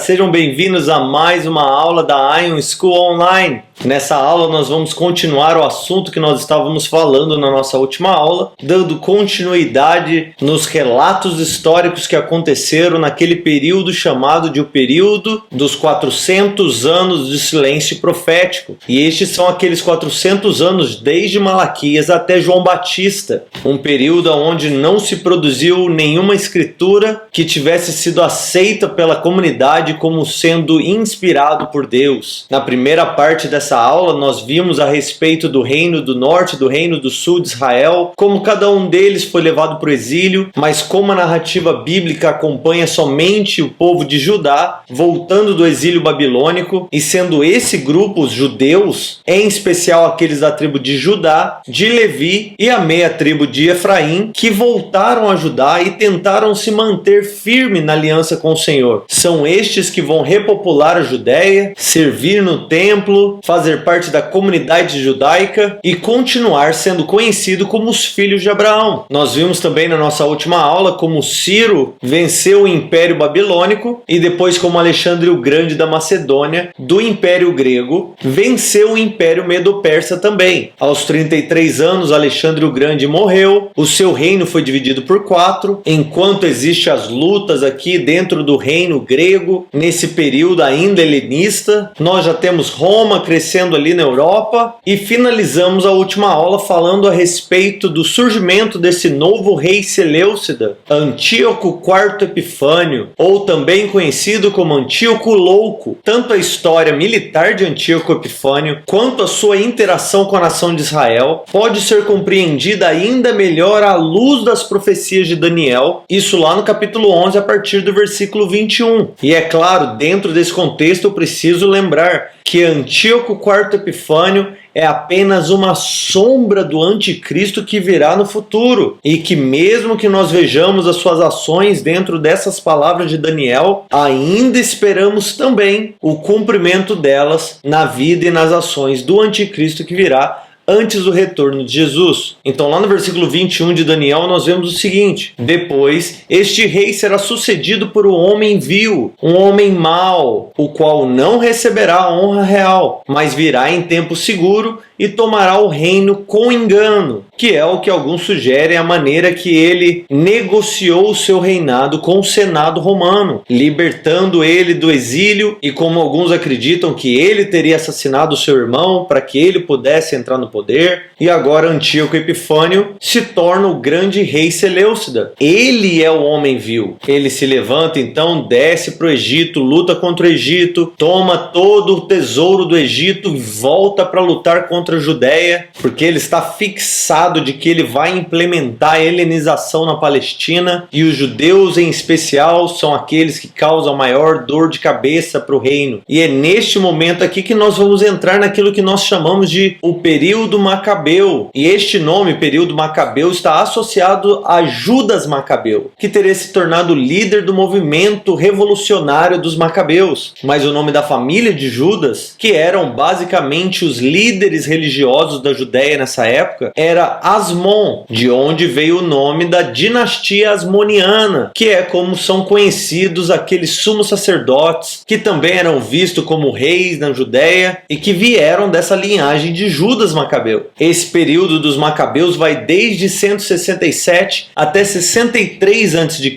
sejam bem-vindos a mais uma aula da Ion School Online. Nessa aula nós vamos continuar o assunto que nós estávamos falando na nossa última aula, dando continuidade nos relatos históricos que aconteceram naquele período chamado de o período dos 400 anos de silêncio profético. E estes são aqueles 400 anos desde Malaquias até João Batista, um período onde não se produziu nenhuma escritura que tivesse sido aceita pela comunidade como sendo inspirado por Deus. Na primeira parte dessa aula nós vimos a respeito do reino do norte, do reino do sul de Israel, como cada um deles foi levado para o exílio, mas como a narrativa bíblica acompanha somente o povo de Judá voltando do exílio babilônico, e sendo esse grupo, os judeus, em especial aqueles da tribo de Judá, de Levi e a meia tribo de Efraim, que voltaram a Judá e tentaram se manter firme na aliança com o Senhor. São estes que vão repopular a Judéia, servir no templo, fazer parte da comunidade judaica e continuar sendo conhecido como os filhos de Abraão. Nós vimos também na nossa última aula como Ciro venceu o Império Babilônico e depois como Alexandre o Grande da Macedônia, do Império Grego, venceu o Império Medo-Persa também. Aos 33 anos, Alexandre o Grande morreu, o seu reino foi dividido por 4, enquanto existem as lutas aqui dentro do reino grego, nesse período ainda helenista. Nós já temos Roma crescendo ali na Europa e finalizamos a última aula falando a respeito do surgimento desse novo rei Seleucida, Antíoco IV Epifânio, ou também conhecido como Antíoco o Louco. Tanto a história militar de Antíoco Epifânio quanto a sua interação com a nação de Israel pode ser compreendida ainda melhor à luz das profecias de Daniel, isso lá no capítulo 11 a partir do versículo 21. E é claro, dentro desse contexto eu preciso lembrar que Antíoco IV Epifânio é apenas uma sombra do anticristo que virá no futuro, e que mesmo que nós vejamos as suas ações dentro dessas palavras de Daniel, ainda esperamos também o cumprimento delas na vida e nas ações do anticristo que virá antes do retorno de Jesus. Então lá no versículo 21 de Daniel nós vemos o seguinte: depois este rei será sucedido por um homem vil, um homem mau, o qual não receberá a honra real, mas virá em tempo seguro e tomará o reino com engano, que é o que alguns sugerem a maneira que ele negociou o seu reinado com o Senado romano, libertando ele do exílio, e como alguns acreditam que ele teria assassinado o seu irmão para que ele pudesse entrar no poder, e agora Antíoco Epifânio se torna o grande rei Seleucida. Ele é o homem vil. Ele se levanta então, desce para o Egito, luta contra o Egito, toma todo o tesouro do Egito e volta para lutar contra a Judéia, porque ele está fixado de que ele vai implementar a helenização na Palestina, e os judeus em especial são aqueles que causam maior dor de cabeça para o reino. E é neste momento aqui que nós vamos entrar naquilo que nós chamamos de o período Macabeu. E este nome, período Macabeu, está associado a Judas Macabeu, que teria se tornado líder do movimento revolucionário dos Macabeus. Mas o nome da família de Judas, que eram basicamente os líderes religiosos da Judéia nessa época, era Asmon, de onde veio o nome da dinastia asmoniana, que é como são conhecidos aqueles sumos sacerdotes que também eram vistos como reis na Judéia e que vieram dessa linhagem de Judas Macabeu. Esse período dos Macabeus vai desde 167 até 63 a.C.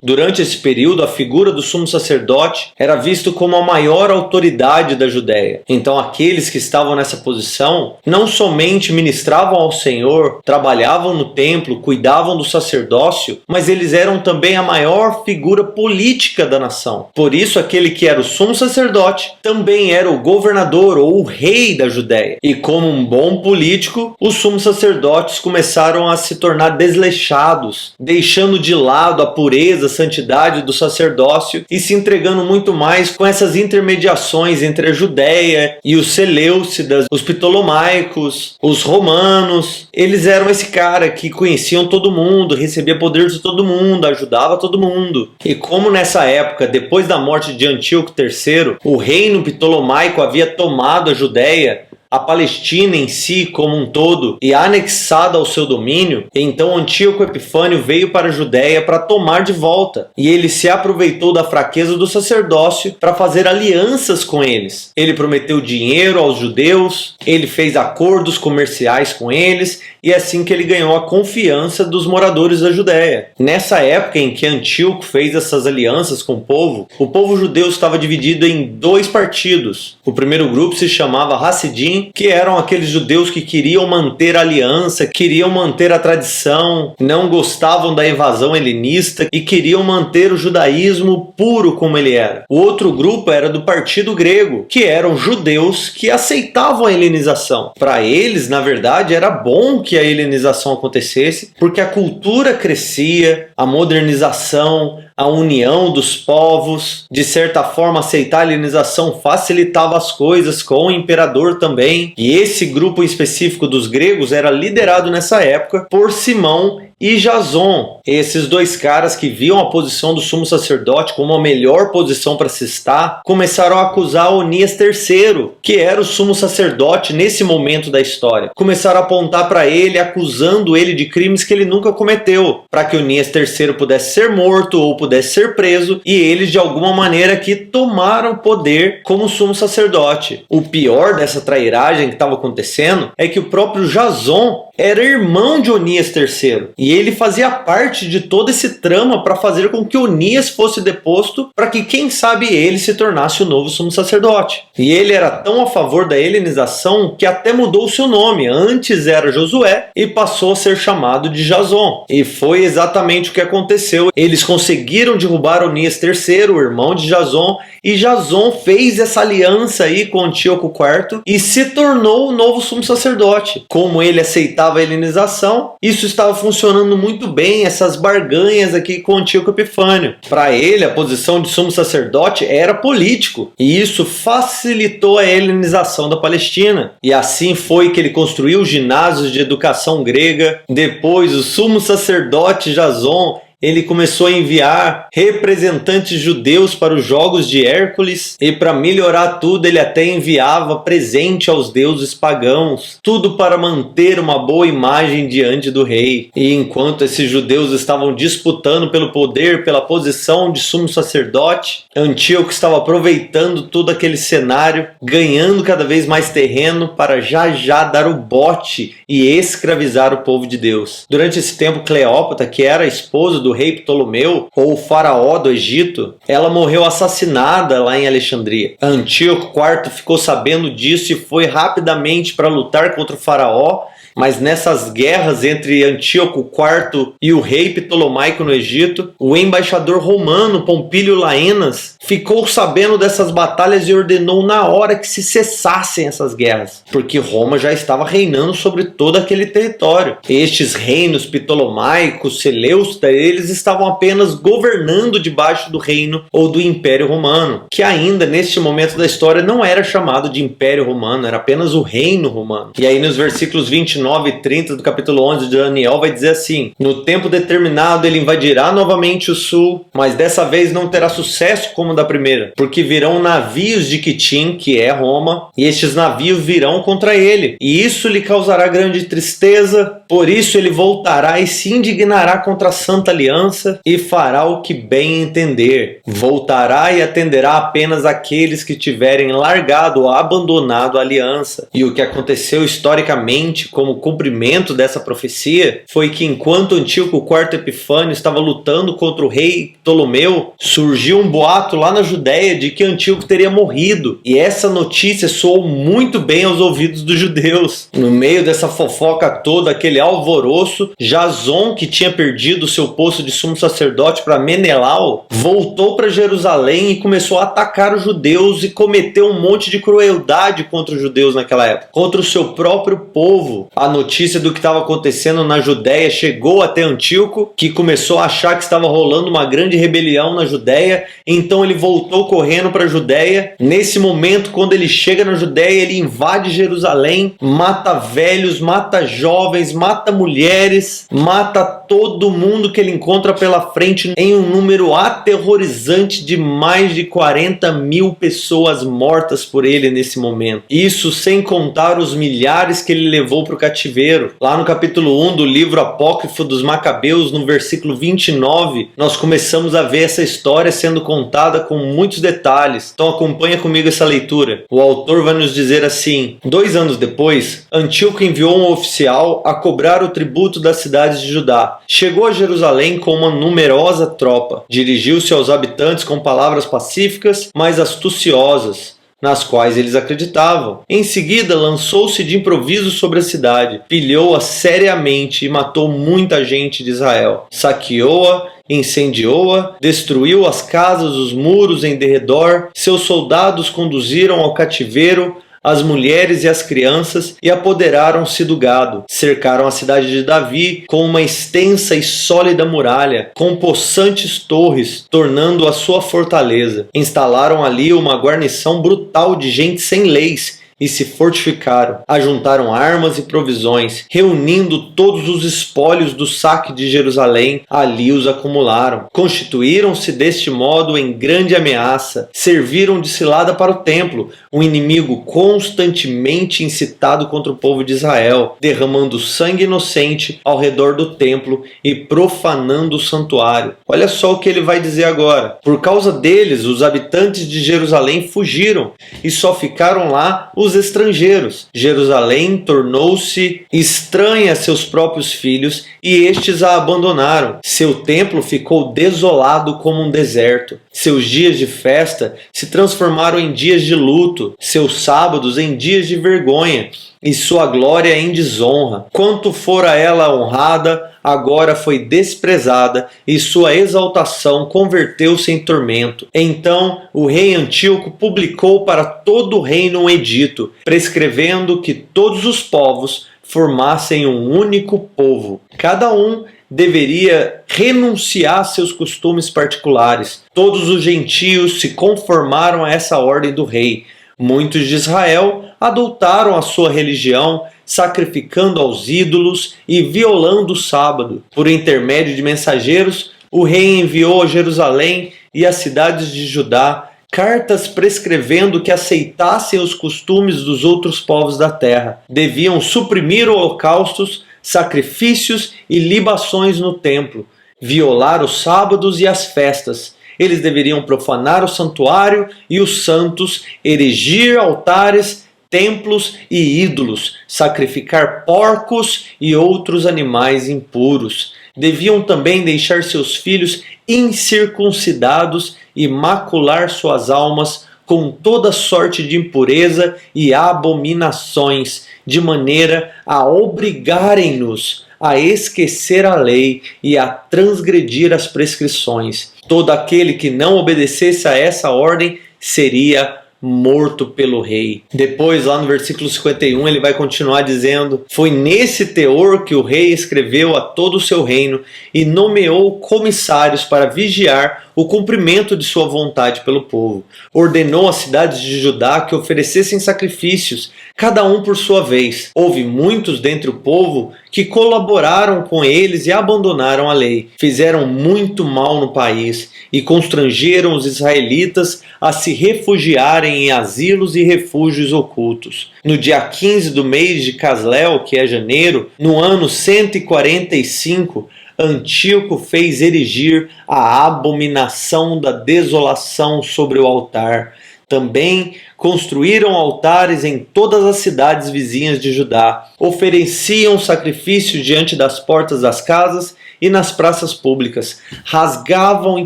Durante esse período, a figura do sumo sacerdote era visto como a maior autoridade da Judéia. Então aqueles que estavam nessa posição não somente ministravam ao Senhor, trabalhavam no templo, cuidavam do sacerdócio, mas eles eram também a maior figura política da nação. Por isso, aquele que era o sumo sacerdote também era o governador ou o rei da Judéia. E como um bom político, os sumos sacerdotes começaram a se tornar desleixados, deixando de lado a pureza, a santidade do sacerdócio e se entregando muito mais com essas intermediações entre a Judéia e os Seleucidas, os Ptolomaicos, os romanos. Eles eram esse cara que conheciam todo mundo, recebia poder de todo mundo, ajudava todo mundo. E como nessa época, depois da morte de Antíoco III, o reino ptolomaico havia tomado a Judéia, a Palestina em si como um todo e anexada ao seu domínio, então Antíoco Epifânio veio para a Judéia para tomar de volta, e ele se aproveitou da fraqueza do sacerdócio para fazer alianças com eles. Ele prometeu dinheiro aos judeus, ele fez acordos comerciais com eles, e é assim que ele ganhou a confiança dos moradores da Judéia. Nessa época em que Antíoco fez essas alianças com o povo judeu estava dividido em dois partidos. O primeiro grupo se chamava Hassidim, que eram aqueles judeus que queriam manter a aliança, queriam manter a tradição, não gostavam da invasão helenista e queriam manter o judaísmo puro como ele era. O outro grupo era do partido grego, que eram judeus que aceitavam a helenização. Para eles, na verdade, era bom que a helenização acontecesse, porque a cultura crescia, a modernização, a união dos povos, de certa forma aceitar a helenização facilitava as coisas com o imperador também. E esse grupo específico dos gregos era liderado nessa época por Simão e Jason. Esses dois caras que viam a posição do sumo sacerdote como a melhor posição para se estar, começaram a acusar Onias III, que era o sumo sacerdote nesse momento da história. Começaram a apontar para ele, acusando ele de crimes que ele nunca cometeu, para que Onias III pudesse ser morto ou pudesse ser preso, e eles de alguma maneira que tomaram o poder como sumo sacerdote. O pior dessa trairagem que estava acontecendo é que o próprio Jason era irmão de Onias III, e ele fazia parte de todo esse trama para fazer com que Onias fosse deposto, para que quem sabe ele se tornasse o novo sumo sacerdote. E ele era tão a favor da helenização que até mudou o seu nome. Antes era Josué e passou a ser chamado de Jason. E foi exatamente o que aconteceu. Eles conseguiram derrubar Onias III, o irmão de Jason, e Jason fez essa aliança aí com Antíoco IV e se tornou o novo sumo sacerdote. Como ele aceitava a helenização, isso estava funcionando muito bem, essas barganhas aqui com Antíoco Epifânio. Para ele, a posição de sumo sacerdote era político, e isso facilitou a helenização da Palestina. E assim foi que ele construiu ginásios de educação grega. Depois, o sumo sacerdote Jason, ele começou a enviar representantes judeus para os Jogos de Hércules, e para melhorar tudo ele até enviava presente aos deuses pagãos, tudo para manter uma boa imagem diante do rei. E enquanto esses judeus estavam disputando pelo poder, pela posição de sumo sacerdote, Antíoco estava aproveitando todo aquele cenário, ganhando cada vez mais terreno para já dar o bote e escravizar o povo de Deus. Durante esse tempo, Cleópatra, que era a esposa do rei Ptolomeu, ou o faraó do Egito, ela morreu assassinada lá em Alexandria. Antíoco IV ficou sabendo disso e foi rapidamente para lutar contra o faraó. Mas nessas guerras entre Antíoco IV e o rei Ptolomaico no Egito, o embaixador romano Pompílio Laenas ficou sabendo dessas batalhas e ordenou na hora que se cessassem essas guerras, porque Roma já estava reinando sobre todo aquele território. Estes reinos ptolomaicos, Seleucida, eles estavam apenas governando debaixo do reino ou do Império Romano, que ainda neste momento da história não era chamado de Império Romano, era apenas o Reino Romano. E aí nos versículos 29 e 30 do capítulo 11 de Daniel vai dizer assim: no tempo determinado ele invadirá novamente o sul, mas dessa vez não terá sucesso como da primeira, porque virão navios de Quitim, que é Roma, e estes navios virão contra ele, e isso lhe causará grande tristeza. Por isso ele voltará e se indignará contra a Santa Aliança e fará o que bem entender. Voltará e atenderá apenas aqueles que tiverem largado ou abandonado a aliança. E o que aconteceu historicamente como cumprimento dessa profecia foi que enquanto Antíoco IV Epifânio estava lutando contra o rei Ptolomeu, surgiu um boato lá na Judéia de que Antíoco teria morrido. E essa notícia soou muito bem aos ouvidos dos judeus. No meio dessa fofoca toda, aquele alvoroço, Jason, que tinha perdido o seu posto de sumo sacerdote para Menelau, voltou para Jerusalém e começou a atacar os judeus e cometeu um monte de crueldade contra os judeus naquela época, contra o seu próprio povo. A notícia do que estava acontecendo na Judéia chegou até Antíoco, que começou a achar que estava rolando uma grande rebelião na Judéia, então ele voltou correndo para a Judéia. Nesse momento, quando ele chega na Judéia, ele invade Jerusalém, mata velhos, mata jovens, mata mulheres, mata todo mundo que ele encontra pela frente em um número aterrorizante de mais de 40.000 pessoas mortas por ele nesse momento. Isso sem contar os milhares que ele levou para o cativeiro. Lá no capítulo 1 do livro apócrifo dos Macabeus, no versículo 29, nós começamos a ver essa história sendo contada com muitos detalhes. Então acompanha comigo essa leitura. O autor vai nos dizer assim: 2 anos depois, Antíoco enviou um oficial a cobrar o tributo das cidades de Judá. Chegou a Jerusalém com uma numerosa tropa. Dirigiu-se aos habitantes com palavras pacíficas, mas astuciosas, nas quais eles acreditavam. Em seguida, lançou-se de improviso sobre a cidade, pilhou-a seriamente e matou muita gente de Israel. Saqueou-a, incendiou-a, destruiu as casas, os muros em derredor. Seus soldados conduziram ao cativeiro as mulheres e as crianças e apoderaram-se do gado. Cercaram a cidade de Davi com uma extensa e sólida muralha, com possantes torres, tornando-a sua fortaleza. Instalaram ali uma guarnição brutal de gente sem leis e se fortificaram. Ajuntaram armas e provisões, reunindo todos os espólios do saque de Jerusalém, ali os acumularam. Constituíram-se deste modo em grande ameaça, serviram de cilada para o templo, um inimigo constantemente incitado contra o povo de Israel, derramando sangue inocente ao redor do templo e profanando o santuário. Olha só o que ele vai dizer agora. Por causa deles, os habitantes de Jerusalém fugiram e só ficaram lá os estrangeiros. Jerusalém tornou-se estranha a seus próprios filhos e estes a abandonaram. Seu templo ficou desolado como um deserto. Seus dias de festa se transformaram em dias de luto, seus sábados em dias de vergonha e sua glória em desonra. Quanto fora ela honrada, agora foi desprezada e sua exaltação converteu-se em tormento. Então o rei Antíoco publicou para todo o reino um edito, prescrevendo que todos os povos formassem um único povo. Cada um deveria renunciar a seus costumes particulares. Todos os gentios se conformaram a essa ordem do rei. Muitos de Israel adotaram a sua religião, sacrificando aos ídolos e violando o sábado. Por intermédio de mensageiros, o rei enviou a Jerusalém e às cidades de Judá cartas prescrevendo que aceitassem os costumes dos outros povos da terra. Deviam suprimir holocaustos, sacrifícios e libações no templo, violar os sábados e as festas. Eles deveriam profanar o santuário e os santos, erigir altares, templos e ídolos, sacrificar porcos e outros animais impuros. Deviam também deixar seus filhos incircuncidados e macular suas almas com toda sorte de impureza e abominações, de maneira a obrigarem-nos a esquecer a lei e a transgredir as prescrições. Todo aquele que não obedecesse a essa ordem seria morto pelo rei. Depois, lá no versículo 51, ele vai continuar dizendo: foi nesse teor que o rei escreveu a todo o seu reino e nomeou comissários para vigiar o cumprimento de sua vontade pelo povo. Ordenou às cidades de Judá que oferecessem sacrifícios, cada um por sua vez. Houve muitos dentre o povo que colaboraram com eles e abandonaram a lei. Fizeram muito mal no país e constrangeram os israelitas a se refugiarem em asilos e refúgios ocultos. No dia 15 do mês de Casleu, que é janeiro, no ano 145, Antíoco fez erigir a abominação da desolação sobre o altar. Também construíram altares em todas as cidades vizinhas de Judá. Ofereciam sacrifícios diante das portas das casas e nas praças públicas. Rasgavam e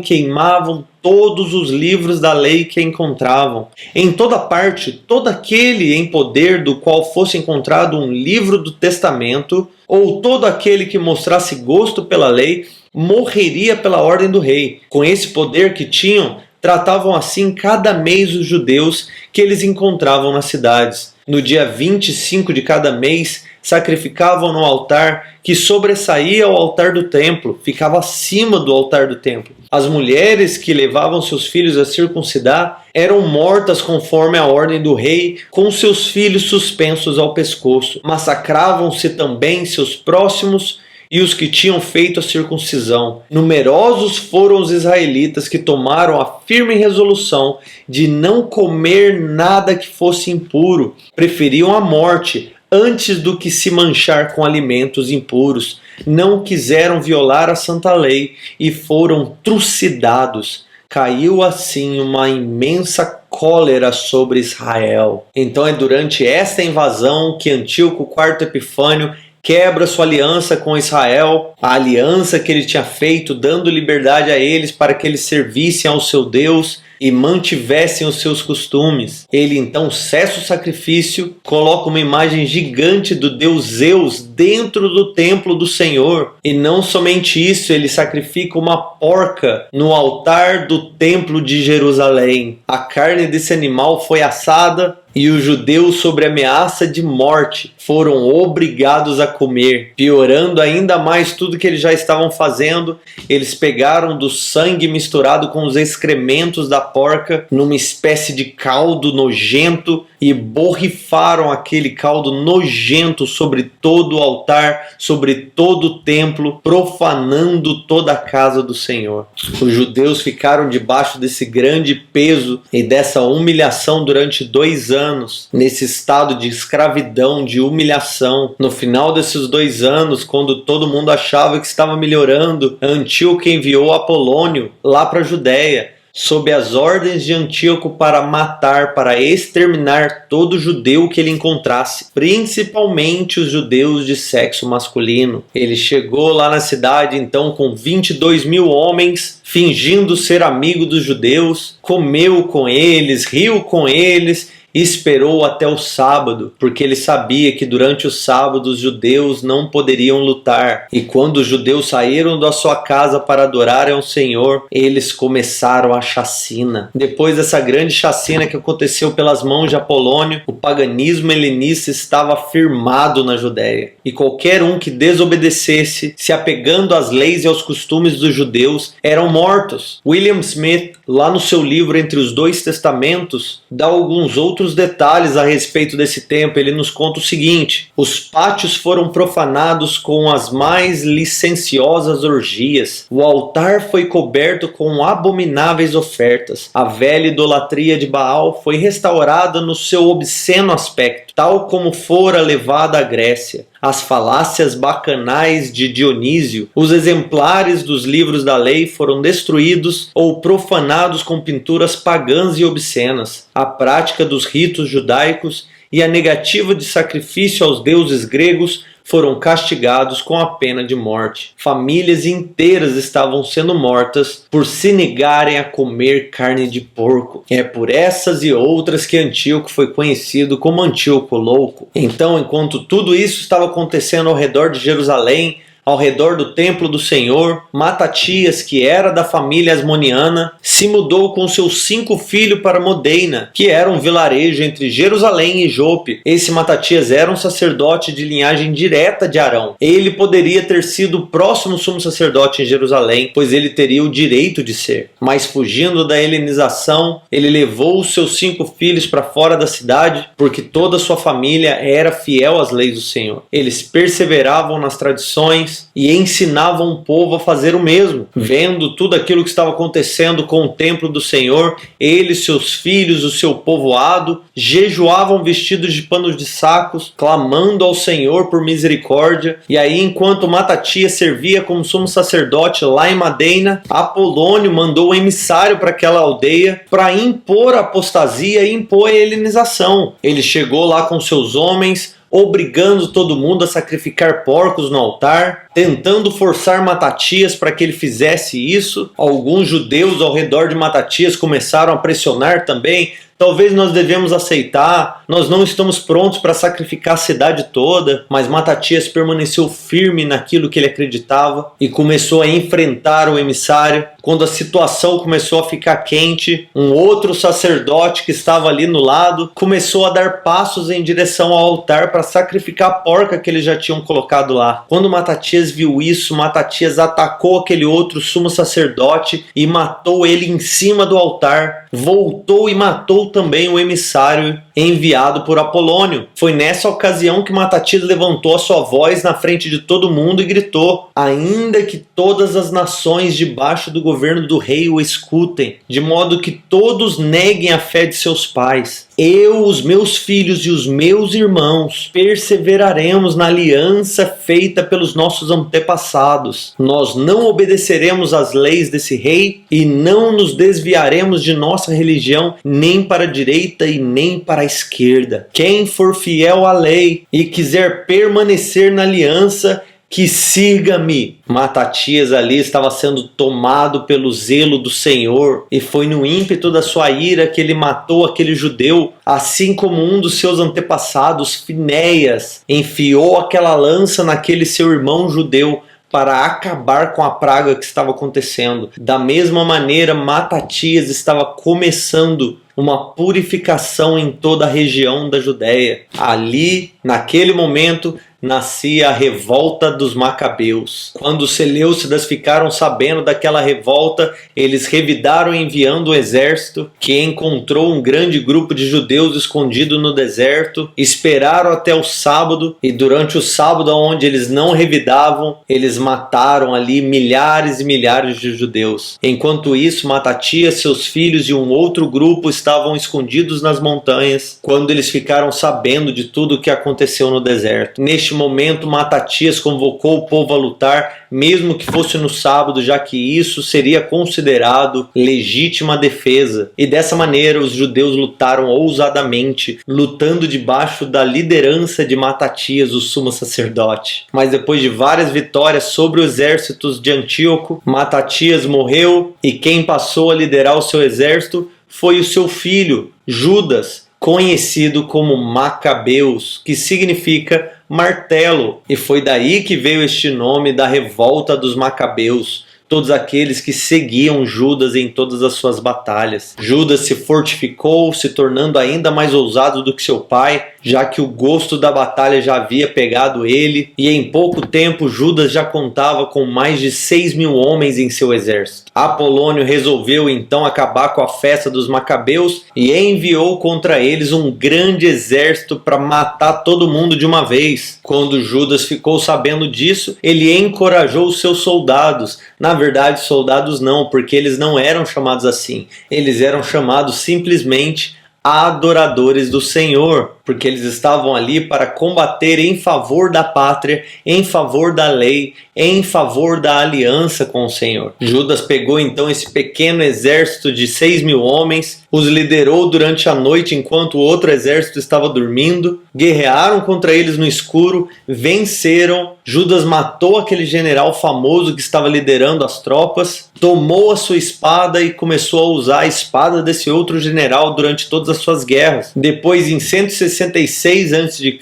queimavam todos os livros da lei que encontravam. Em toda parte, todo aquele em poder do qual fosse encontrado um livro do testamento, ou todo aquele que mostrasse gosto pela lei, morreria pela ordem do rei. Com esse poder que tinham, tratavam assim cada mês os judeus que eles encontravam nas cidades. No dia 25 de cada mês, sacrificavam no altar que sobressaía ao altar do templo, ficava acima do altar do templo. As mulheres que levavam seus filhos a circuncidar eram mortas conforme a ordem do rei, com seus filhos suspensos ao pescoço. Massacravam-se também seus próximos e os que tinham feito a circuncisão. Numerosos foram os israelitas que tomaram a firme resolução de não comer nada que fosse impuro, preferiam a morte antes do que se manchar com alimentos impuros. Não quiseram violar a santa lei e foram trucidados. Caiu assim uma imensa cólera sobre Israel. Então é durante esta invasão que Antíoco IV Epifânio quebra sua aliança com Israel, a aliança que ele tinha feito, dando liberdade a eles para que eles servissem ao seu Deus e mantivessem os seus costumes. Ele então cessa o sacrifício, coloca uma imagem gigante do deus Zeus dentro do templo do Senhor. E não somente isso, ele sacrifica uma porca no altar do templo de Jerusalém. A carne desse animal foi assada e os judeus, sob ameaça de morte, foram obrigados a comer. Piorando ainda mais tudo que eles já estavam fazendo, eles pegaram do sangue misturado com os excrementos da porca numa espécie de caldo nojento e borrifaram aquele caldo nojento sobre todo o altar, sobre todo o templo, profanando toda a casa do Senhor. Os judeus ficaram debaixo desse grande peso e dessa humilhação durante 2 anos, nesse estado de escravidão, de humilhação. No final desses 2 anos, quando todo mundo achava que estava melhorando, Antíoco enviou Apolônio lá para a Judéia, sob as ordens de Antíoco, para matar, para exterminar todo judeu que ele encontrasse, principalmente os judeus de sexo masculino. Ele chegou lá na cidade então com 22.000 homens, fingindo ser amigo dos judeus, comeu com eles, riu com eles, esperou até o sábado, porque ele sabia que durante o sábado os judeus não poderiam lutar. E quando os judeus saíram da sua casa para adorarem ao Senhor, eles começaram a chacina. Depois dessa grande chacina que aconteceu pelas mãos de Apolônio, o paganismo helenista estava firmado na Judéia. E qualquer um que desobedecesse, se apegando às leis e aos costumes dos judeus, eram mortos. William Smith, lá no seu livro Entre os Dois Testamentos, dá alguns outros detalhes a respeito desse tempo. Ele nos conta o seguinte: os pátios foram profanados com as mais licenciosas orgias, o altar foi coberto com abomináveis ofertas, a velha idolatria de Baal foi restaurada no seu obsceno aspecto, tal como fora levada à Grécia. As falácias bacanais de Dionísio, os exemplares dos livros da lei foram destruídos ou profanados com pinturas pagãs e obscenas. A prática dos ritos judaicos e a negativa de sacrifício aos deuses gregos foram castigados com a pena de morte. Famílias inteiras estavam sendo mortas por se negarem a comer carne de porco. É por essas e outras que Antíoco foi conhecido como Antíoco Louco. Então, enquanto tudo isso estava acontecendo ao redor de Jerusalém, ao redor do templo do Senhor, Matatias, que era da família asmoniana, se mudou com seus 5 filhos para Modena, que era um vilarejo entre Jerusalém e Jope. Esse Matatias era um sacerdote de linhagem direta de Arão. Ele poderia ter sido o próximo sumo sacerdote em Jerusalém, pois ele teria o direito de ser. Mas fugindo da helenização, ele levou os seus 5 filhos para fora da cidade, porque toda a sua família era fiel às leis do Senhor. Eles perseveravam nas tradições e ensinavam o povo a fazer o mesmo. Vendo tudo aquilo que estava acontecendo com o templo do Senhor, ele, seus filhos, o seu povoado, jejuavam vestidos de panos de sacos, clamando ao Senhor por misericórdia. E aí, enquanto Matatias servia como sumo sacerdote lá em Modena, Apolônio mandou um emissário para aquela aldeia para impor a apostasia e impor a helenização. Ele chegou lá com seus homens, obrigando todo mundo a sacrificar porcos no altar, tentando forçar Matatias para que ele fizesse isso. Alguns judeus ao redor de Matatias começaram a pressionar também: talvez nós devemos aceitar, nós não estamos prontos para sacrificar a cidade toda. Mas Matatias permaneceu firme naquilo que ele acreditava e começou a enfrentar o emissário. Quando a situação começou a ficar quente, um outro sacerdote que estava ali no lado começou a dar passos em direção ao altar para sacrificar a porca que eles já tinham colocado lá. Quando Matatias viu isso, Matatias atacou aquele outro sumo sacerdote e matou ele em cima do altar. voltou e matou também o emissário enviado por Apolônio. Foi nessa ocasião que Matatias levantou a sua voz na frente de todo mundo e gritou: ainda que todas as nações debaixo do governo do rei o escutem, de modo que todos neguem a fé de seus pais, eu, os meus filhos e os meus irmãos perseveraremos na aliança feita pelos nossos antepassados. Nós não obedeceremos às leis desse rei e não nos desviaremos de nossa religião nem para a direita e nem para a esquerda. Quem for fiel à lei e quiser permanecer na aliança, que siga-me. Matatias ali estava sendo tomado pelo zelo do Senhor, e foi no ímpeto da sua ira que ele matou aquele judeu, assim como um dos seus antepassados, Finéias, enfiou aquela lança naquele seu irmão judeu para acabar com a praga que estava acontecendo. Da mesma maneira, Matatias estava começando uma purificação em toda a região da Judéia. Ali, naquele momento, nascia a revolta dos Macabeus. Quando os seleucidas ficaram sabendo daquela revolta, eles revidaram enviando o exército, que encontrou um grande grupo de judeus escondido no deserto, esperaram até o sábado, e durante o sábado, onde eles não revidavam, eles mataram ali milhares e milhares de judeus. Enquanto isso, Matatias, seus filhos e um outro grupo estavam escondidos nas montanhas, quando eles ficaram sabendo de tudo o que aconteceu no deserto. Neste momento, Matatias convocou o povo a lutar, mesmo que fosse no sábado, já que isso seria considerado legítima defesa. E dessa maneira, os judeus lutaram ousadamente, lutando debaixo da liderança de Matatias, o sumo sacerdote. Mas depois de várias vitórias sobre os exércitos de Antíoco, Matatias morreu, e quem passou a liderar o seu exército foi o seu filho, Judas, conhecido como Macabeus, que significa martelo, e foi daí que veio este nome da revolta dos Macabeus, todos aqueles que seguiam Judas em todas as suas batalhas. Judas se fortificou, se tornando ainda mais ousado do que seu pai, já que o gosto da batalha já havia pegado ele, e em pouco tempo Judas já contava com mais de 6.000 homens em seu exército. Apolônio resolveu então acabar com a festa dos Macabeus e enviou contra eles um grande exército para matar todo mundo de uma vez. Quando Judas ficou sabendo disso, ele encorajou os seus soldados. Na verdade, soldados não, porque eles não eram chamados assim. Eles eram chamados simplesmente adoradores do Senhor, porque eles estavam ali para combater em favor da pátria, em favor da lei, em favor da aliança com o Senhor. Judas pegou então esse pequeno exército de 6.000 homens, os liderou durante a noite enquanto o outro exército estava dormindo, guerrearam contra eles no escuro, venceram. Judas matou aquele general famoso que estava liderando as tropas, tomou a sua espada e começou a usar a espada desse outro general durante todas as suas guerras. Depois, em 166 a.C.,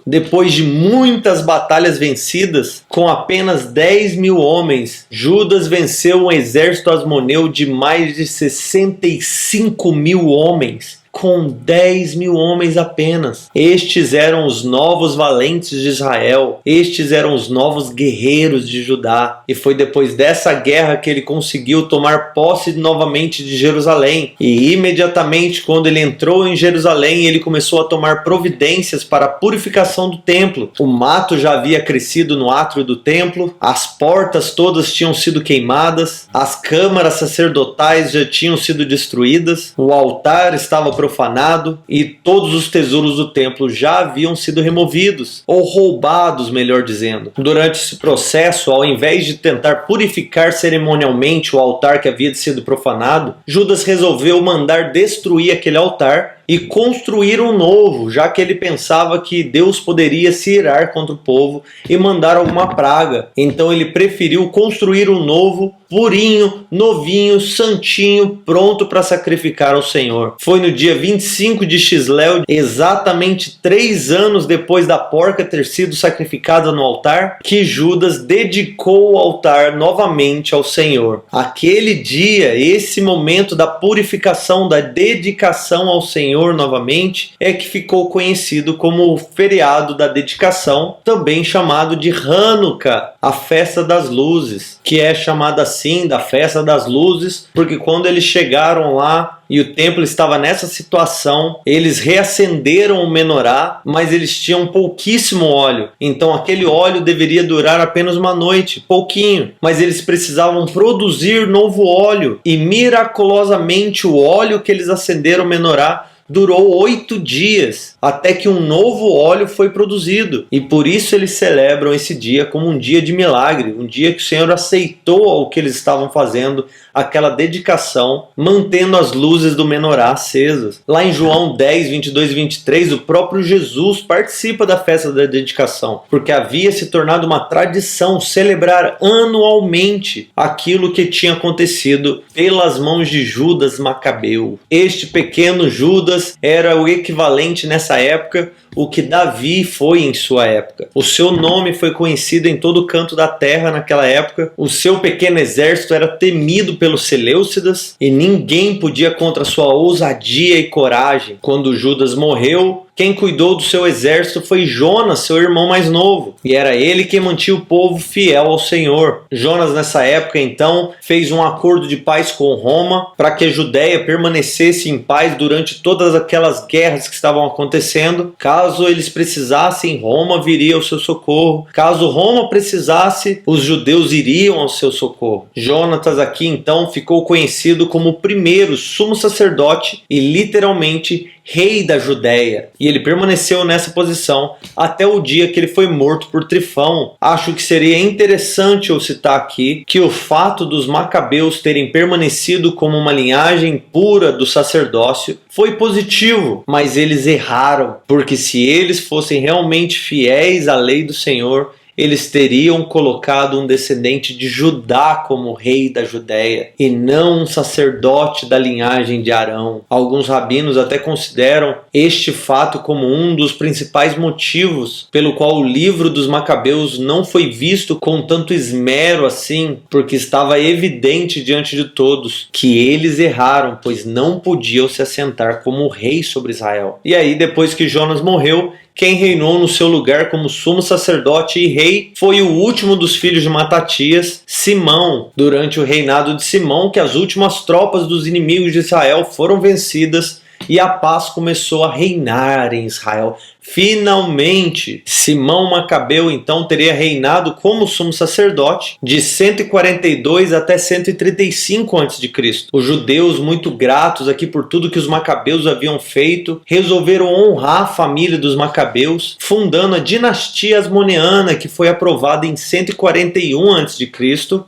depois de muitas batalhas vencidas, com apenas 10.000 homens, Judas venceu um exército asmoneu de mais de 65.000 homens, com 10.000 homens apenas. Estes eram os novos valentes de Israel, estes eram os novos guerreiros de Judá, e foi depois dessa guerra que ele conseguiu tomar posse novamente de Jerusalém, e imediatamente quando ele entrou em Jerusalém, ele começou a tomar providências para a purificação do templo. O mato já havia crescido no átrio do templo, as portas todas tinham sido queimadas, as câmaras sacerdotais já tinham sido destruídas, o altar estava profanado e todos os tesouros do templo já haviam sido removidos, ou roubados, melhor dizendo. Durante esse processo, ao invés de tentar purificar cerimonialmente o altar que havia sido profanado, Judas resolveu mandar destruir aquele altar e construir um novo, já que ele pensava que Deus poderia se irar contra o povo e mandar alguma praga. Então ele preferiu construir um novo, purinho, novinho, santinho, pronto para sacrificar ao Senhor. Foi no dia 25 de Xisleu, exatamente 3 anos depois da porca ter sido sacrificada no altar, que Judas dedicou o altar novamente ao Senhor. Aquele dia, esse momento da purificação, da dedicação ao Senhor novamente, é que ficou conhecido como o feriado da dedicação, também chamado de Hanukkah, a festa das luzes, que é chamada assim da festa das luzes, porque quando eles chegaram lá e o templo estava nessa situação. Eles reacenderam o menorá, mas eles tinham pouquíssimo óleo. Então aquele óleo deveria durar apenas uma noite, pouquinho. Mas eles precisavam produzir novo óleo, e miraculosamente o óleo que eles acenderam o menorá durou 8 dias, até que um novo óleo foi produzido. E por isso eles celebram esse dia como um dia de milagre, um dia que o Senhor aceitou o que eles estavam fazendo, aquela dedicação, mantendo as luzes do menorá acesas. Lá em João 10, 22 e 23, o próprio Jesus participa da festa da dedicação, porque havia se tornado uma tradição celebrar anualmente aquilo que tinha acontecido pelas mãos de Judas Macabeu. Este pequeno Judas era o equivalente nessa época o que Davi foi em sua época. O seu nome foi conhecido em todo canto da terra naquela época. O seu pequeno exército era temido pelos Seleucidas e ninguém podia contra sua ousadia e coragem. Quando Judas morreu, quem cuidou do seu exército foi Jonas, seu irmão mais novo, e era ele quem mantinha o povo fiel ao Senhor. Jonas, nessa época, então, fez um acordo de paz com Roma para que a Judéia permanecesse em paz durante todas aquelas guerras que estavam acontecendo. Caso eles precisassem, Roma viria ao seu socorro. Caso Roma precisasse, os judeus iriam ao seu socorro. Jonatas aqui, então, ficou conhecido como o primeiro sumo sacerdote e, literalmente, rei da Judéia, e ele permaneceu nessa posição até o dia que ele foi morto por Trifão. Acho que seria interessante eu citar aqui que o fato dos Macabeus terem permanecido como uma linhagem pura do sacerdócio foi positivo, mas eles erraram, porque se eles fossem realmente fiéis à lei do Senhor, eles teriam colocado um descendente de Judá como rei da Judéia, e não um sacerdote da linhagem de Arão. Alguns rabinos até consideram este fato como um dos principais motivos pelo qual o livro dos Macabeus não foi visto com tanto esmero assim, porque estava evidente diante de todos que eles erraram, pois não podiam se assentar como rei sobre Israel. E aí, depois que Jonas morreu, quem reinou no seu lugar como sumo sacerdote e rei foi o último dos filhos de Matatias, Simão. Durante o reinado de Simão, que as últimas tropas dos inimigos de Israel foram vencidas e a paz começou a reinar em Israel. Finalmente, Simão Macabeu então teria reinado como sumo sacerdote de 142 até 135 a.C. Os judeus, muito gratos aqui por tudo que os Macabeus haviam feito, resolveram honrar a família dos Macabeus, fundando a dinastia Asmoneana, que foi aprovada em 141 a.C.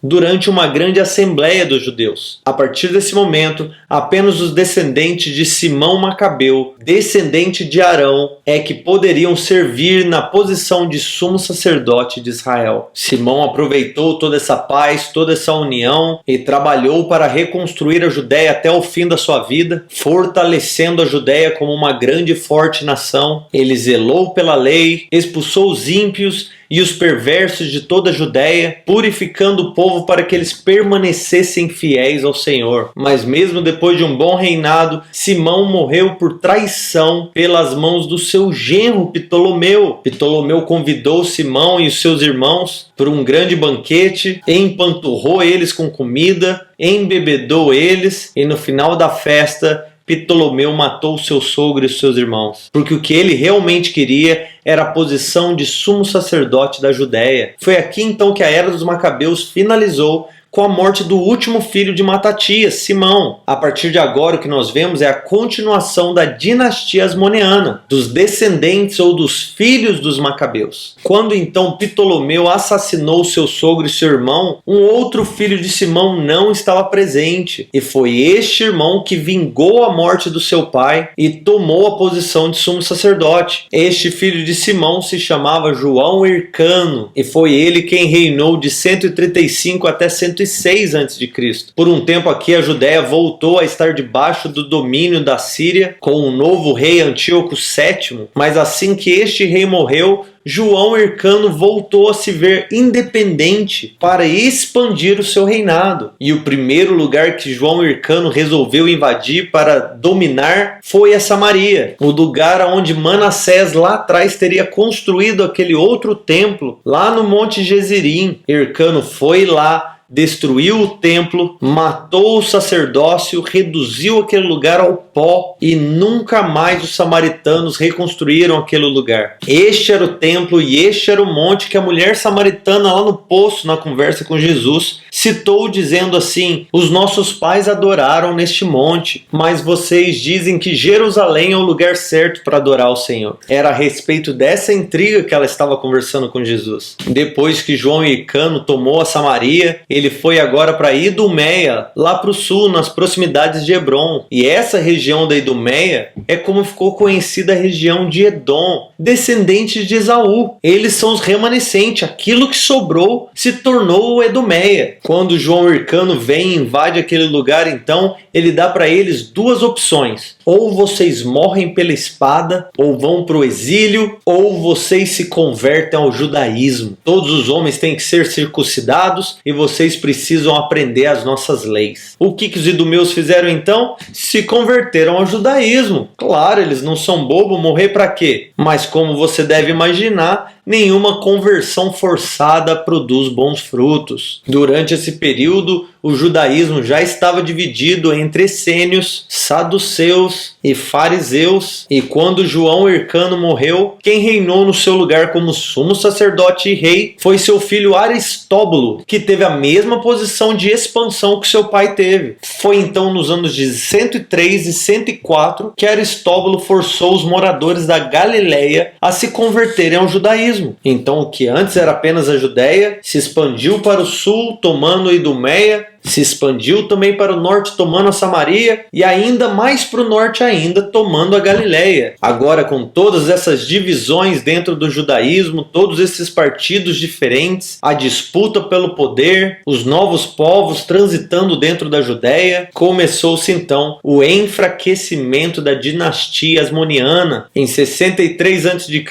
durante uma grande assembleia dos judeus. A partir desse momento, apenas os descendentes de Simão Macabeu, descendente de Arão, é que poderiam servir na posição de sumo sacerdote de Israel. Simão aproveitou toda essa paz, toda essa união e trabalhou para reconstruir a Judéia até o fim da sua vida, fortalecendo a Judéia como uma grande e forte nação. Ele zelou pela lei, expulsou os ímpios e os perversos de toda a Judéia, purificando o povo para que eles permanecessem fiéis ao Senhor. Mas mesmo depois de um bom reinado, Simão morreu por traição pelas mãos do seu genro Ptolomeu. Ptolomeu convidou Simão e os seus irmãos para um grande banquete, empanturrou eles com comida, embebedou eles e no final da festa Ptolomeu matou seu sogro e seus irmãos, porque o que ele realmente queria era a posição de sumo sacerdote da Judéia. Foi aqui então que a era dos Macabeus finalizou com a morte do último filho de Matatias, Simão. A partir de agora, o que nós vemos é a continuação da dinastia Asmoneana, dos descendentes ou dos filhos dos Macabeus. Quando então Ptolomeu assassinou seu sogro e seu irmão, um outro filho de Simão não estava presente, e foi este irmão que vingou a morte do seu pai e tomou a posição de sumo sacerdote. Este filho de Simão se chamava João Hircano, e foi ele quem reinou de 135 até 106 a.C. Por um tempo aqui a Judéia voltou a estar debaixo do domínio da Síria com o novo rei Antíoco VII, mas assim que este rei morreu, João Hircano voltou a se ver independente para expandir o seu reinado. E o primeiro lugar que João Hircano resolveu invadir para dominar foi a Samaria, o lugar onde Manassés lá atrás teria construído aquele outro templo, lá no Monte Gezirim. Hircano foi lá, destruiu o templo, matou o sacerdócio, reduziu aquele lugar ao pó e nunca mais os samaritanos reconstruíram aquele lugar. Este era o templo e este era o monte que a mulher samaritana lá no poço, na conversa com Jesus, citou dizendo assim: os nossos pais adoraram neste monte, mas vocês dizem que Jerusalém é o lugar certo para adorar o Senhor. Era a respeito dessa intriga que ela estava conversando com Jesus. Depois que João Hircano tomou a Samaria, ele foi agora para Idumeia, lá para o sul, nas proximidades de Hebron. E essa região da Idumeia é como ficou conhecida a região de Edom, descendentes de Esaú. Eles são os remanescentes, aquilo que sobrou se tornou Edomeia. Quando João Hircano vem e invade aquele lugar, então, ele dá para eles duas opções: ou vocês morrem pela espada, ou vão para o exílio, ou vocês se convertem ao judaísmo. Todos os homens têm que ser circuncidados e vocês precisam aprender as nossas leis. O que os idumeus fizeram então? Se converteram ao judaísmo. Claro, eles não são bobos, morrer para quê? Mas como você deve imaginar, nenhuma conversão forçada produz bons frutos. Durante esse período, o judaísmo já estava dividido entre essênios, saduceus e fariseus, e quando João Hircano morreu, quem reinou no seu lugar como sumo sacerdote e rei foi seu filho Aristóbulo, que teve a mesma posição de expansão que seu pai teve. Foi então nos anos de 103 e 104 que Aristóbulo forçou os moradores da Galileia a se converterem ao judaísmo. Então o que antes era apenas a Judéia se expandiu para o sul, tomando Idumeia, se expandiu também para o norte, tomando a Samaria, e ainda mais para o norte ainda, tomando a Galileia. Agora, com todas essas divisões dentro do judaísmo, todos esses partidos diferentes, a disputa pelo poder, os novos povos transitando dentro da Judéia, começou-se então o enfraquecimento da dinastia asmoniana. Em 63 a.C.,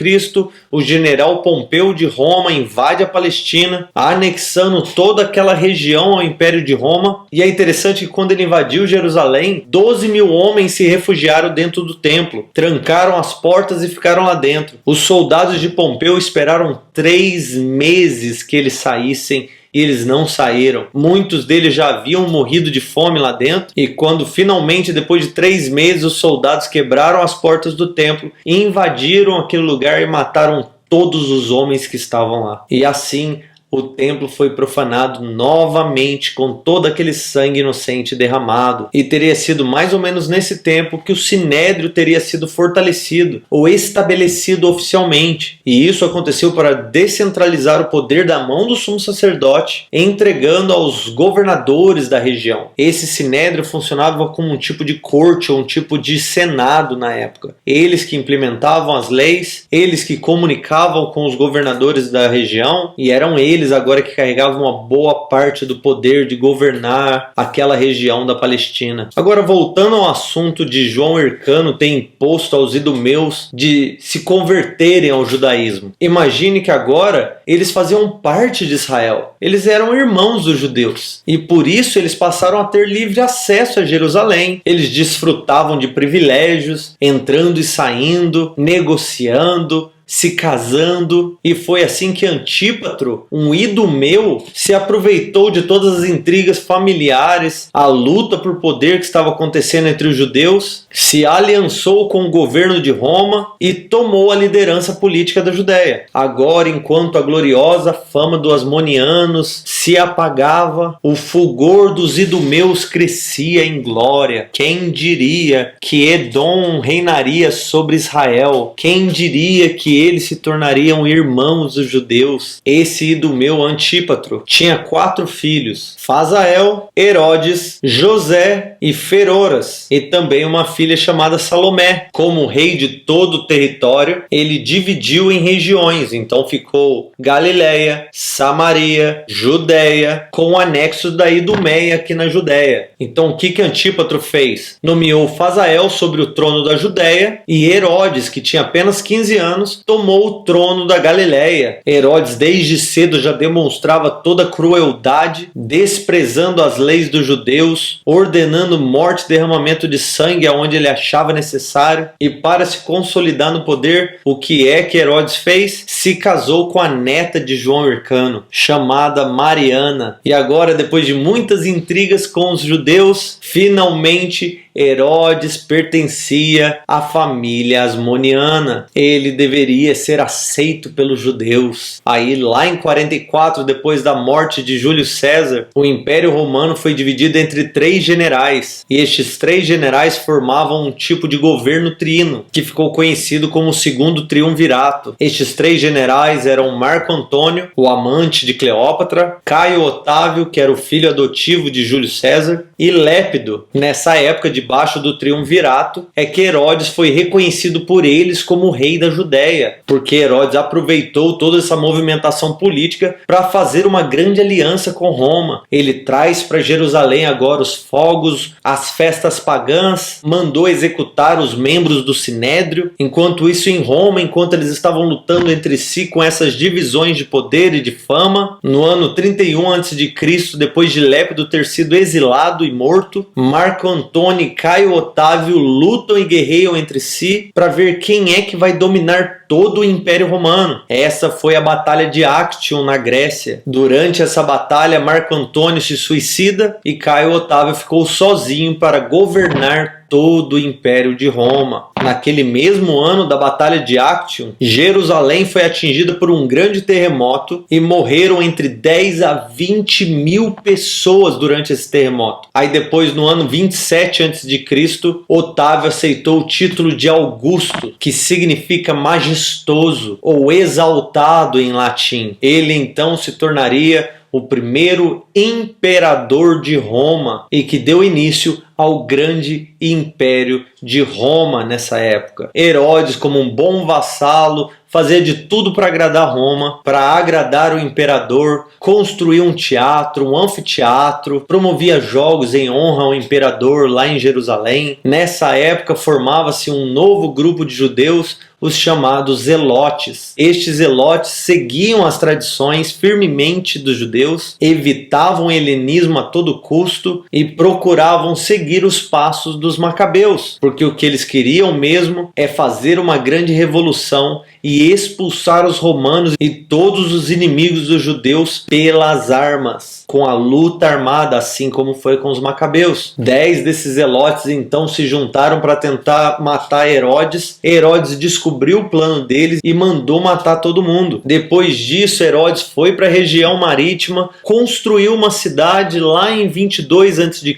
o general Pompeu de Roma invade a Palestina, anexando toda aquela região ao Império de Roma. E é interessante que quando ele invadiu Jerusalém, 12 mil homens se refugiaram dentro do templo, trancaram as portas e ficaram lá dentro. Os soldados de Pompeu esperaram 3 meses que eles saíssem e eles não saíram. Muitos deles já haviam morrido de fome lá dentro, e quando finalmente, depois de 3 meses, os soldados quebraram as portas do templo, invadiram aquele lugar e mataram todos os homens que estavam lá. E assim o templo foi profanado novamente com todo aquele sangue inocente derramado. E teria sido mais ou menos nesse tempo que o Sinédrio teria sido fortalecido ou estabelecido oficialmente. E isso aconteceu para descentralizar o poder da mão do sumo sacerdote, entregando aos governadores da região. Esse Sinédrio funcionava como um tipo de corte ou um tipo de senado na época. Eles que implementavam as leis, eles que comunicavam com os governadores da região, e eram eles agora que carregavam uma boa parte do poder de governar aquela região da Palestina. Agora, voltando ao assunto de João Hircano ter imposto aos idumeus de se converterem ao judaísmo. Imagine que agora eles faziam parte de Israel. Eles eram irmãos dos judeus. E por isso eles passaram a ter livre acesso a Jerusalém. Eles desfrutavam de privilégios, entrando e saindo, negociando, se casando, e foi assim que Antípatro, um idumeu, se aproveitou de todas as intrigas familiares, a luta por poder que estava acontecendo entre os judeus, se aliançou com o governo de Roma e tomou a liderança política da Judéia. Agora, enquanto a gloriosa fama dos asmonianos se apagava, o fulgor dos idumeus crescia em glória. Quem diria que Edom reinaria sobre Israel? Quem diria que eles se tornariam irmãos dos judeus? Esse idumeu Antípatro tinha 4 filhos: Fazael, Herodes, José e Feroras, e também uma filha chamada Salomé. Como rei de todo o território, ele dividiu em regiões, então ficou Galileia, Samaria, Judéia, com o anexo da Idumeia aqui na Judéia. Então o que Antípatro fez? Nomeou Fazael sobre o trono da Judéia, e Herodes, que tinha apenas 15 anos, tomou o trono da Galileia. Herodes desde cedo já demonstrava toda a crueldade, desprezando as leis dos judeus, ordenando morte e derramamento de sangue aonde ele achava necessário. E para se consolidar no poder, o que é que Herodes fez? se casou com a neta de João Hircano, chamada Mariana. E agora, depois de muitas intrigas com os judeus, finalmente Herodes pertencia à família asmoniana. Ele deveria ser aceito pelos judeus. Aí, lá em 44, depois da morte de Júlio César, o Império Romano foi dividido entre 3 generais. E estes 3 generais formavam um tipo de governo trino, que ficou conhecido como o Segundo Triunvirato. Estes 3 generais eram Marco Antônio, o amante de Cleópatra, Caio Otávio, que era o filho adotivo de Júlio César, e Lépido. Nessa época, debaixo do triunvirato, é que Herodes foi reconhecido por eles como o rei da Judéia, porque Herodes aproveitou toda essa movimentação política para fazer uma grande aliança com Roma. Ele traz para Jerusalém agora os fogos, as festas pagãs, mandou executar os membros do Sinédrio. Enquanto isso, em Roma, enquanto eles estavam lutando entre si com essas divisões de poder e de fama, no ano 31 a.C., depois de Lépido ter sido exilado e morto, Marco Antônio e Caio Otávio lutam e guerreiam entre si para ver quem é que vai dominar todo o Império Romano. Essa foi a Batalha de Actium, na Grécia. Durante essa batalha, Marco Antônio se suicida e Caio Otávio ficou sozinho para governar todo o Império de Roma. Naquele mesmo ano da Batalha de Actium, Jerusalém foi atingida por um grande terremoto e morreram entre 10 a 20 mil pessoas durante esse terremoto. Aí depois, no ano 27 a.C., Otávio aceitou o título de Augusto, que significa majestoso ou exaltado em latim. Ele então se tornaria o primeiro imperador de Roma e que deu início ao grande império de Roma nessa época. Herodes, como um bom vassalo, fazia de tudo para agradar Roma, para agradar o imperador, construía um teatro, um anfiteatro, promovia jogos em honra ao imperador lá em Jerusalém. Nessa época formava-se um novo grupo de judeus, os chamados zelotes. Estes zelotes seguiam as tradições firmemente dos judeus, evitavam o helenismo a todo custo e procuravam seguir os passos dos macabeus, porque o que eles queriam mesmo é fazer uma grande revolução e expulsar os romanos e todos os inimigos dos judeus pelas armas, com a luta armada, assim como foi com os macabeus. 10 desses zelotes então se juntaram para tentar matar Herodes. Herodes descobriu o plano deles e mandou matar todo mundo. Depois disso, Herodes foi para a região marítima, construiu uma cidade lá em 22 a.C.,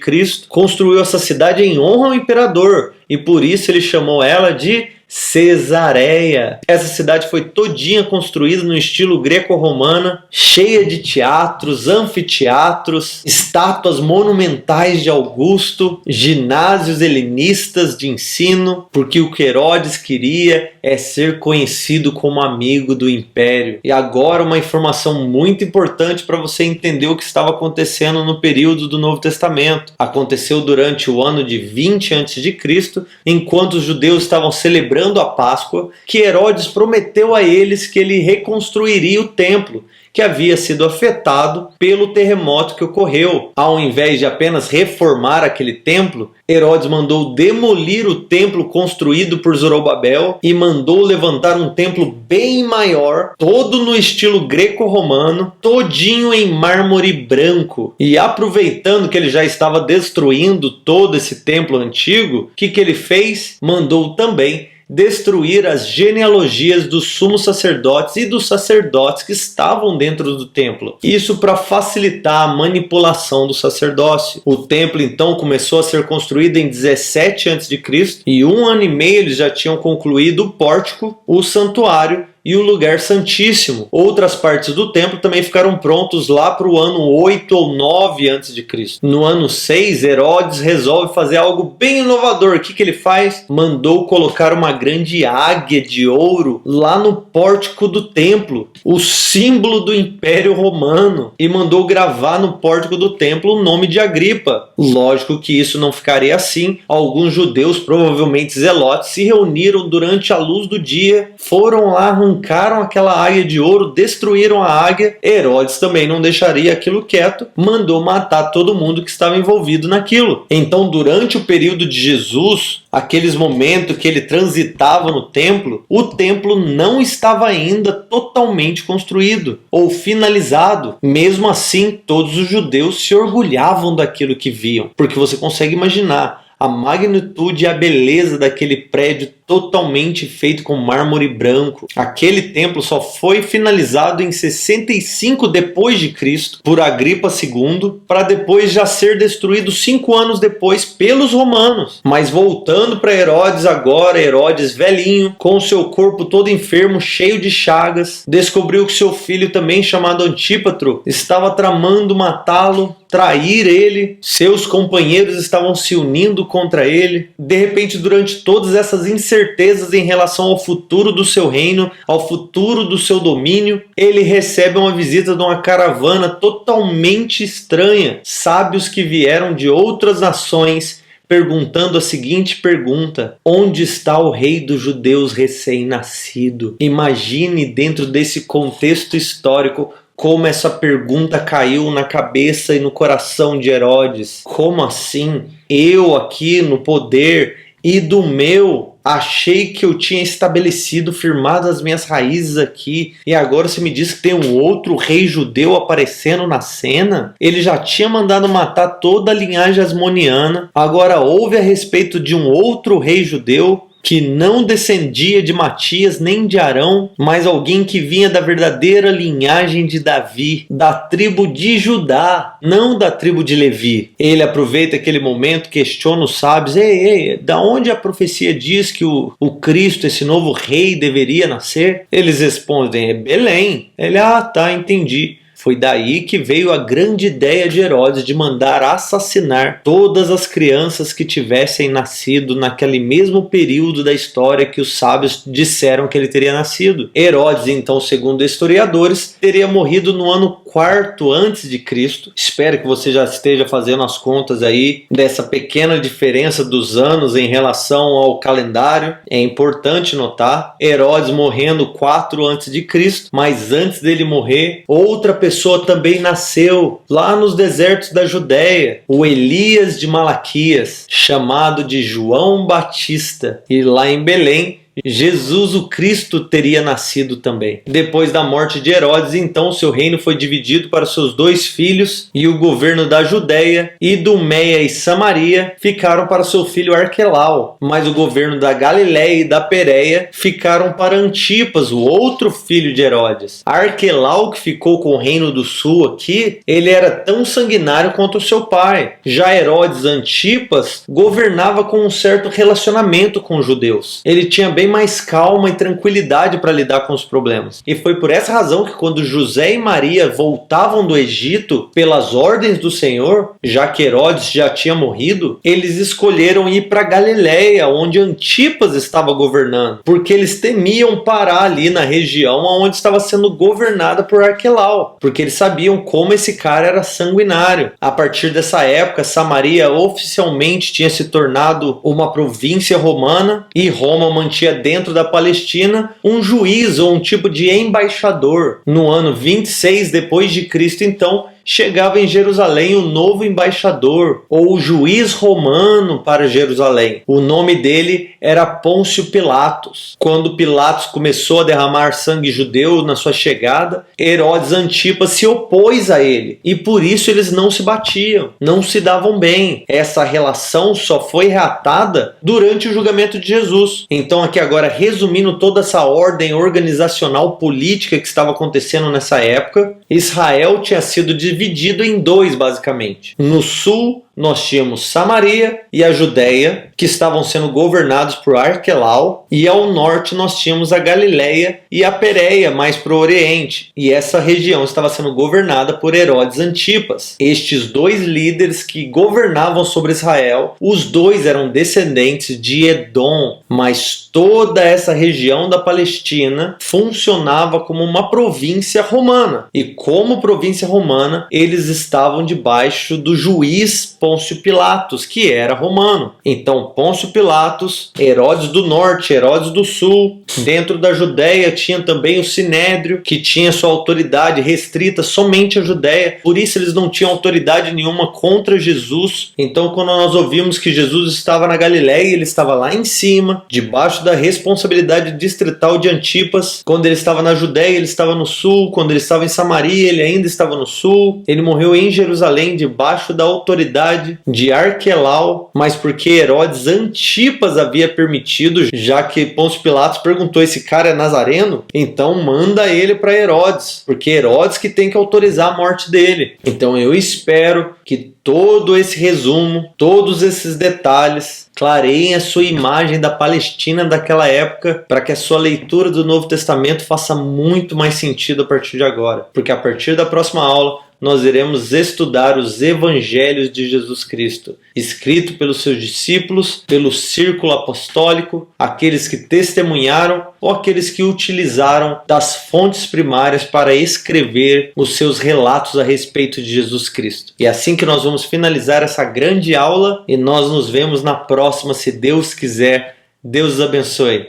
construiu essa cidade em honra ao imperador e por isso ele chamou ela de Cesareia. Essa cidade foi todinha construída no estilo greco-romana, cheia de teatros, anfiteatros, estátuas monumentais de Augusto, ginásios helenistas de ensino, porque o que Herodes queria é ser conhecido como amigo do império. E agora uma informação muito importante para você entender o que estava acontecendo no período do Novo Testamento. Aconteceu durante o ano de 20 a.C., enquanto os judeus estavam celebrando a Páscoa, que Herodes prometeu a eles que ele reconstruiria o templo, que havia sido afetado pelo terremoto que ocorreu. Ao invés de apenas reformar aquele templo, Herodes mandou demolir o templo construído por Zorobabel e mandou levantar um templo bem maior, todo no estilo greco-romano, todinho em mármore branco. E aproveitando que ele já estava destruindo todo esse templo antigo, o que ele fez? Mandou também destruir as genealogias dos sumos sacerdotes e dos sacerdotes que estavam dentro do templo. Isso para facilitar a manipulação do sacerdócio. O templo então começou a ser construído em 17 a.C. e 1 ano e meio eles já tinham concluído o pórtico, o santuário e o lugar santíssimo. Outras partes do templo também ficaram prontos lá para o ano 8 ou 9 a.C. No ano 6, Herodes resolve fazer algo bem inovador. O que ele faz? Mandou colocar uma grande águia de ouro lá no pórtico do templo, o símbolo do Império Romano, e mandou gravar no pórtico do templo o nome de Agripa. Lógico que isso não ficaria assim. Alguns judeus, provavelmente zelotes, se reuniram durante a luz do dia, foram lá, arrancaram aquela águia de ouro, destruíram a águia. Herodes também não deixaria aquilo quieto, mandou matar todo mundo que estava envolvido naquilo. Então, durante o período de Jesus, aqueles momentos que ele transitava no templo, o templo não estava ainda totalmente construído ou finalizado. Mesmo assim, todos os judeus se orgulhavam daquilo que viam, porque você consegue imaginar a magnitude e a beleza daquele prédio totalmente feito com mármore branco. Aquele templo só foi finalizado em 65 depois de Cristo por Agripa II, para depois já ser destruído 5 anos depois pelos romanos. Mas voltando para Herodes agora, Herodes velhinho, com seu corpo todo enfermo, cheio de chagas, descobriu que seu filho, também chamado Antípatro, estava tramando matá-lo, trair ele. Seus companheiros estavam se unindo contra ele. De repente, durante todas essas incertezas em relação ao futuro do seu reino, ao futuro do seu domínio, ele recebe uma visita de uma caravana totalmente estranha, sábios que vieram de outras nações, perguntando a seguinte pergunta: onde está o rei dos judeus recém-nascido? Imagine, dentro desse contexto histórico, como essa pergunta caiu na cabeça e no coração de Herodes. Como assim? Eu aqui no poder e do meu, achei que eu tinha estabelecido, firmado as minhas raízes aqui, e agora você me diz que tem um outro rei judeu aparecendo na cena? Ele já tinha mandado matar toda a linhagem asmoniana, agora ouve a respeito de um outro rei judeu que não descendia de Matias nem de Arão, mas alguém que vinha da verdadeira linhagem de Davi, da tribo de Judá, não da tribo de Levi. Ele aproveita aquele momento, questiona os sábios: ei, da onde a profecia diz que o Cristo, esse novo rei, deveria nascer? Eles respondem: é Belém. Ele: tá, entendi. Foi daí que veio a grande ideia de Herodes de mandar assassinar todas as crianças que tivessem nascido naquele mesmo período da história que os sábios disseram que ele teria nascido. Herodes, então, segundo historiadores, teria morrido no ano 4º antes de Cristo. Espero que você já esteja fazendo as contas aí dessa pequena diferença dos anos em relação ao calendário. É importante notar, Herodes morrendo 4 antes de Cristo, mas antes dele morrer, outra pessoa também nasceu lá nos desertos da Judéia, o Elias de Malaquias, chamado de João Batista, e lá em Belém Jesus o Cristo teria nascido também. Depois da morte de Herodes, então, seu reino foi dividido para seus 2 filhos, e o governo da Judéia, Idumeia e Samaria ficaram para seu filho Arquelau, mas o governo da Galiléia e da Pérea ficaram para Antipas, o outro filho de Herodes. Arquelau, que ficou com o reino do sul aqui, ele era tão sanguinário quanto o seu pai. Já Herodes Antipas governava com um certo relacionamento com os judeus. Ele tinha bem mais calma e tranquilidade para lidar com os problemas. E foi por essa razão que quando José e Maria voltavam do Egito pelas ordens do Senhor, já que Herodes já tinha morrido, eles escolheram ir para Galiléia, onde Antipas estava governando, porque eles temiam parar ali na região onde estava sendo governada por Arquelau, porque eles sabiam como esse cara era sanguinário. A partir dessa época, Samaria oficialmente tinha se tornado uma província romana, e Roma mantinha dentro da Palestina um juiz ou um tipo de embaixador. No ano 26 depois de Cristo, então, chegava em Jerusalém o novo embaixador, ou o juiz romano para Jerusalém. O nome dele era Pôncio Pilatos. Quando Pilatos começou a derramar sangue judeu na sua chegada, Herodes Antipas se opôs a ele, e por isso eles não se batiam, não se davam bem. Essa relação só foi reatada durante o julgamento de Jesus. Então, aqui agora, resumindo toda essa ordem organizacional política que estava acontecendo nessa época, Israel tinha sido dividido em 2, basicamente. No sul, nós tínhamos Samaria e a Judéia, que estavam sendo governados por Arquelau, e ao norte nós tínhamos a Galiléia e a Pérea, mais para o oriente, e essa região estava sendo governada por Herodes Antipas. Estes 2 líderes que governavam sobre Israel, os 2 eram descendentes de Edom, mas toda essa região da Palestina funcionava como uma província romana, e como província romana, eles estavam debaixo do juiz Pôncio Pilatos, que era romano. Então, Pôncio Pilatos, Herodes do norte, Herodes do sul. Dentro da Judéia tinha também o Sinédrio, que tinha sua autoridade restrita somente à Judéia. Por isso eles não tinham autoridade nenhuma contra Jesus. Então, quando nós ouvimos que Jesus estava na Galiléia, ele estava lá em cima, debaixo da responsabilidade distrital de Antipas. Quando ele estava na Judéia, ele estava no sul. Quando ele estava em Samaria, ele ainda estava no sul. Ele morreu em Jerusalém, debaixo da autoridade de Arquelau, mas porque Herodes Antipas havia permitido, já que Pôncio Pilatos perguntou: esse cara é nazareno? Então manda ele para Herodes, porque Herodes que tem que autorizar a morte dele. Então eu espero que todo esse resumo, todos esses detalhes clareiem a sua imagem da Palestina daquela época, para que a sua leitura do Novo Testamento faça muito mais sentido a partir de agora. Porque a partir da próxima aula nós iremos estudar os evangelhos de Jesus Cristo, escrito pelos seus discípulos, pelo círculo apostólico, aqueles que testemunharam ou aqueles que utilizaram das fontes primárias para escrever os seus relatos a respeito de Jesus Cristo. E é assim que nós vamos finalizar essa grande aula e nós nos vemos na próxima, se Deus quiser. Deus os abençoe.